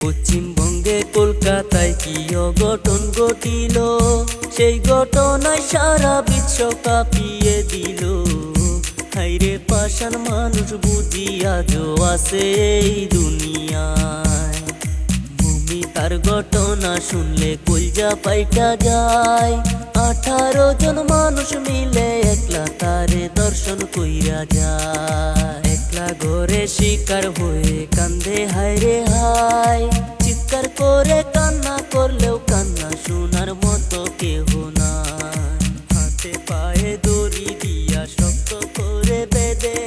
পশ্চিমবঙ্গে কলকাতায় কি অঘটন ঘটিল, সেই ঘটনায় সারা বিশ্ব কাঁপিয়ে দিল। হাইরে পাষাণ মানুষ বুঝি আজও আছে এই দুনিয়ায়। মমিতার ঘটনা শুনলে কলজা পাইটা যায়। 18 জন মানুষ মিলে একলা তারে দর্শন কইরা যায়। একলা ঘরে শিকার হয়ে কান্দে হায়রে হায়। চিৎকার করে কান্না করলেও কান্না শোনার মতো কেহ নাই। হাতে পায়ে দড়ি দিয়া শক্ত করে বেঁধে,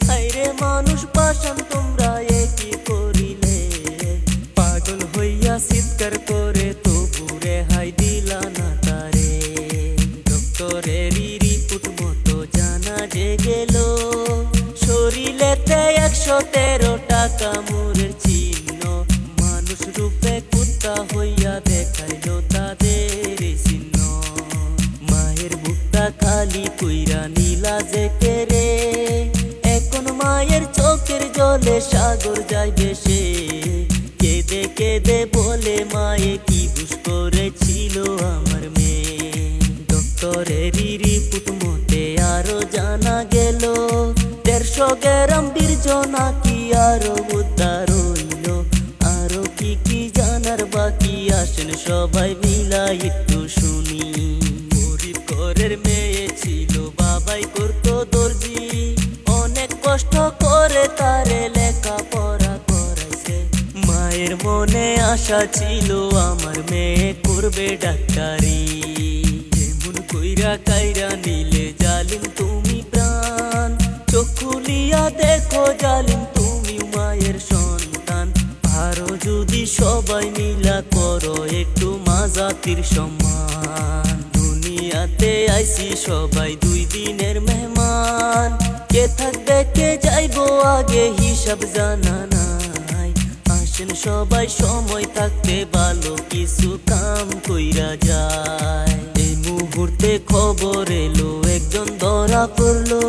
হায়রে মানুষ পাষাণ তোমরা কি করিলে। পাগল হইয়া চিৎকার করে তবু রেহাই দিলা না তারে। ডক্টরেরই রিপোর্ট মতো জানা যে গেল, শরীরেতে 113 টাকা মুরের চিহ্ন। মানুষ রূপে কুত্তা হইয়া দেখাইল তাদের চিহ্ন। মায়ের বুকটা খালি কইরা নীলা যে কেরে, এখন মায়ের চোখের জলে সাগর যাইবে সে। কেঁদে কেঁদে বলে মায়ে কি দুষ করেছিল আমার মেয়ে। ডক্টরেরই রিপোর্ট মতে আরো জানা গেল, 150 গ্রাম বীর্য নাকি আরো উদ্ধার হইল। আরো কি জানার বাকি, আসেন সবাই মিলা একটু শুনি। গরিব ঘরের মেয়ে ছিল, বাবাই করতো দর্জি। অনেক কষ্ট করে তারে লেখাপড়া করাইছে। মায়ের মনে আশা ছিল আমার মেয়ে করবে ডাক্তারি। এমন কইরা কাইরা নিলে জালিম তুমি প্রাণ। চোখ খুলিয়া দেখো জালিম তুমি মায়ের সন্তান। আরো যদি সবাই মিলা করো একটু মা জাতির সম্মান। দুনিয়াতে আইছি সবাই 2 দিনের মেহমান। কে থাকবে কে যাইবো আগে হিসাব জানা নাই। আসেন সবাই সময় থাকতে ভালো কিছু কাম কইরা যায়। এই মুহূর্তে খবর এলো একজন ধরা পড়লো,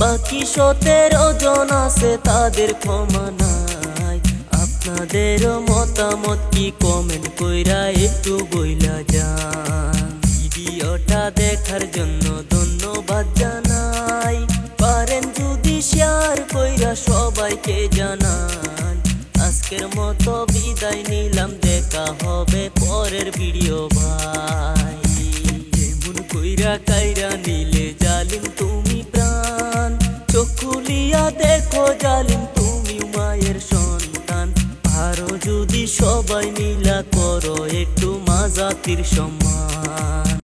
বাকি 17 জন আছে তাদের ক্ষমা নাই। আপনাদের মতামত কি কমেন্ট কইরা একটু বইলা যান। ভিডিওটা দেখার জন্য ধন্যবাদ জানাই। পারেন যদি শেয়ার কইরা সবাইকে জানান। আজকের মতো বিদায় নিলাম, দেখা হবে পরের ভিডিও ভাই। এমন কইরা কাইরা নিলে জালিম তুমি প্রাণ। চোখ খুলিয়া দেখো জালিম তুমি মায়ের সন্তান। আরো যদি সবাই মিলা করো একটু মা জাতির সম্মান।